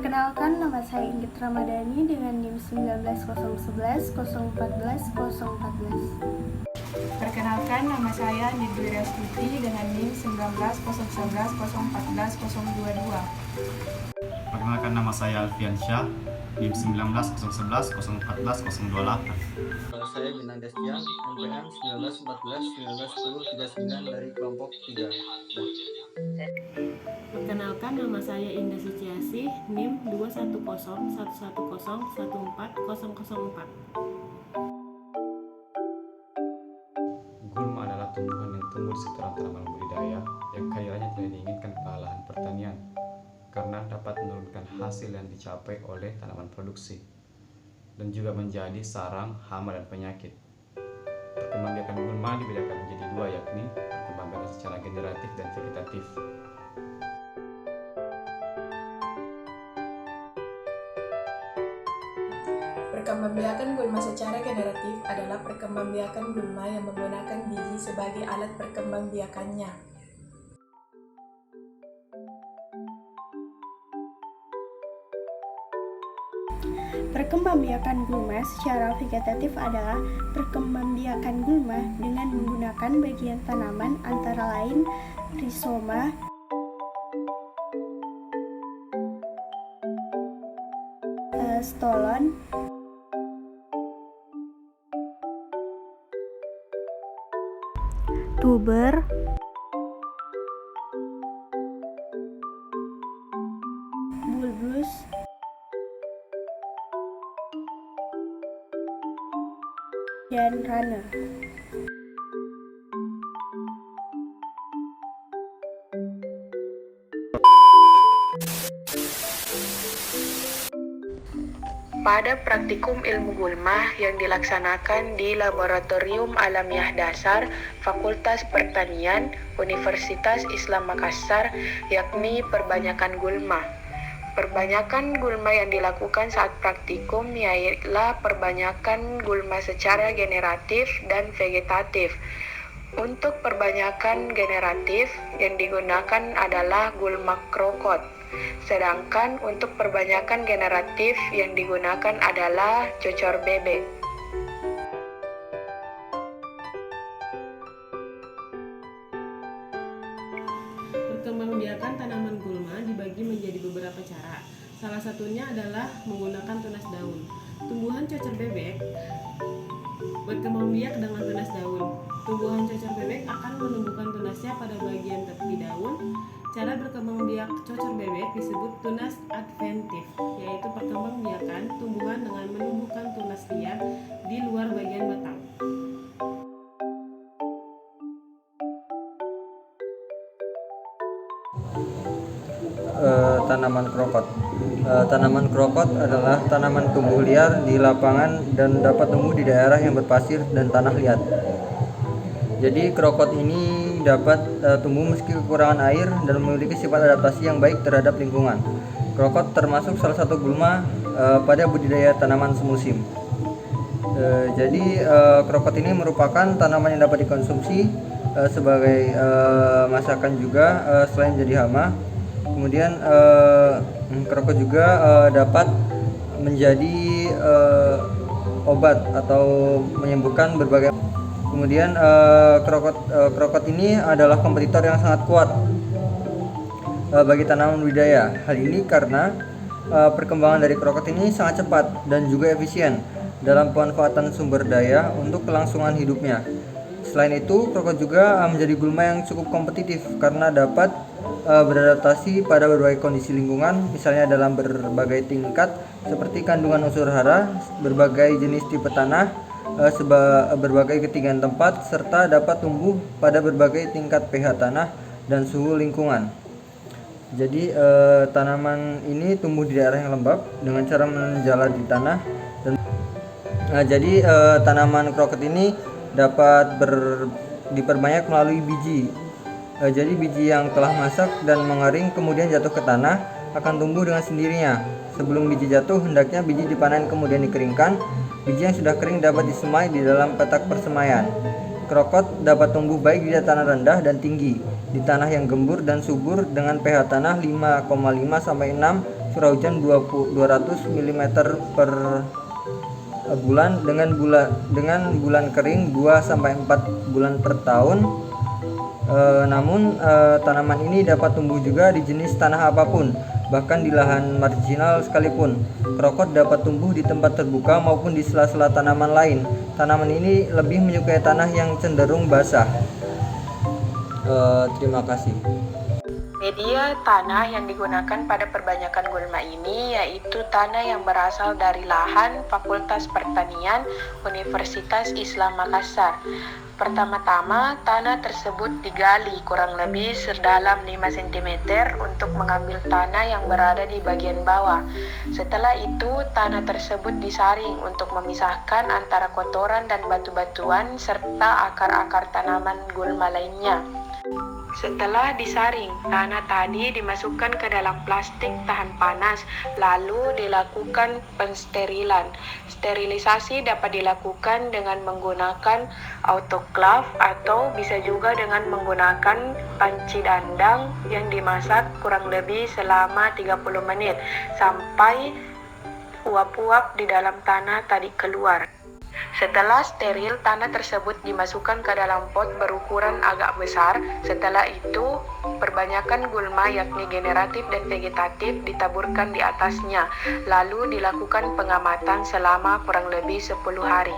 Perkenalkan, nama saya Inggit Ramadhani dengan NIM 19011 014 014. Perkenalkan, nama saya Nidwi Rastuti dengan NIM 19011 014 022. Perkenalkan, nama saya Alfian Syah, NIM 19011 014 028. Saya Binan Destian, NPM 1914 1910 39 dari kelompok 3. Perkenalkan, nama saya Indah Suciasih, NIM 2101101404004. Gulma adalah tumbuhan yang tumbuh di sekitaran tanaman budidaya yang kehadirannya tidak diinginkan pada lahan pertanian karena dapat menurunkan hasil yang dicapai oleh tanaman produksi dan juga menjadi sarang hama dan penyakit. Perkembangbiakan gulma dibedakan menjadi dua, yakni perkembangbiakan secara generatif dan vegetatif. Perkembangbiakan gulma secara generatif adalah perkembangbiakan gulma yang menggunakan biji sebagai alat perkembangbiakannya. Perkembangbiakan gulma secara vegetatif adalah perkembangbiakan gulma dengan menggunakan bagian tanaman antara lain rizoma, stolon, tuber, bulbus, dan runner. Pada praktikum ilmu gulma yang dilaksanakan di Laboratorium Alamiah Dasar Fakultas Pertanian Universitas Islam Makassar, yakni perbanyakan gulma. Perbanyakan gulma yang dilakukan saat praktikum ialah perbanyakan gulma secara generatif dan vegetatif. Untuk perbanyakan generatif yang digunakan adalah gulma krokot. Sedangkan untuk perbanyakan generatif yang digunakan adalah cocor bebek. Perkembangbiakan tanaman gulma dibagi menjadi beberapa cara. Salah satunya adalah menggunakan tunas daun. Tumbuhan cocor bebek berkembang biak dengan tunas daun. Tumbuhan cocor bebek akan menumbuhkan tunasnya pada bagian tepi daun. Cara berkembang biak cocor bebek disebut tunas adventif, yaitu perkembangbiakan tumbuhan dengan menumbuhkan tunas liar di luar bagian batang. Tanaman krokot. Tanaman krokot adalah tanaman tumbuh liar di lapangan dan dapat tumbuh di daerah yang berpasir dan tanah liat. Jadi krokot ini dapat tumbuh meski kekurangan air dan memiliki sifat adaptasi yang baik terhadap lingkungan. Krokot termasuk salah satu gulma pada budidaya tanaman semusim. Jadi krokot ini merupakan tanaman yang dapat dikonsumsi sebagai masakan juga selain jadi hama. Kemudian krokot juga dapat menjadi obat atau menyembuhkan berbagai. Kemudian krokot ini adalah kompetitor yang sangat kuat bagi tanaman budidaya. Hal ini karena perkembangan dari krokot ini sangat cepat dan juga efisien dalam pemanfaatan sumber daya untuk kelangsungan hidupnya. Selain itu, krokot juga menjadi gulma yang cukup kompetitif karena dapat beradaptasi pada berbagai kondisi lingkungan, misalnya dalam berbagai tingkat seperti kandungan unsur hara, berbagai jenis tipe tanah, berbagai ketinggian tempat, serta dapat tumbuh pada berbagai tingkat pH tanah dan suhu lingkungan. Jadi tanaman ini tumbuh di daerah yang lembab dengan cara menjala di tanah. Jadi tanaman krokot ini dapat diperbanyak melalui biji. Jadi biji yang telah masak dan mengering kemudian jatuh ke tanah akan tumbuh dengan sendirinya. Sebelum biji jatuh, hendaknya biji dipanen kemudian dikeringkan. Biji yang sudah kering dapat disemai di dalam petak persemaian. Krokot dapat tumbuh baik di tanah rendah dan tinggi, di tanah yang gembur dan subur dengan pH tanah 5,5 sampai 6 curah hujan 200 mm per bulan dengan bulan kering 2-4 bulan per tahun. Namun tanaman ini dapat tumbuh juga di jenis tanah apapun, bahkan di lahan marginal sekalipun. Krokot dapat tumbuh di tempat terbuka maupun di sela-sela tanaman lain. Tanaman ini lebih menyukai tanah yang cenderung basah. Terima kasih. Media tanah yang digunakan pada perbanyakan gulma ini yaitu tanah yang berasal dari lahan Fakultas Pertanian Universitas Islam Makassar. Pertama-tama, tanah tersebut digali kurang lebih sedalam 5 cm untuk mengambil tanah yang berada di bagian bawah. Setelah itu, tanah tersebut disaring untuk memisahkan antara kotoran dan batu-batuan serta akar-akar tanaman gulma lainnya. Setelah disaring, tanah tadi dimasukkan ke dalam plastik tahan panas, lalu dilakukan pensterilan. Sterilisasi dapat dilakukan dengan menggunakan autoklaf atau bisa juga dengan menggunakan panci dandang yang dimasak kurang lebih selama 30 menit sampai uap-uap di dalam tanah tadi keluar. Setelah steril, tanah tersebut dimasukkan ke dalam pot berukuran agak besar. Setelah itu, perbanyakan gulma yakni generatif dan vegetatif ditaburkan di atasnya, lalu dilakukan pengamatan selama kurang lebih 10 hari.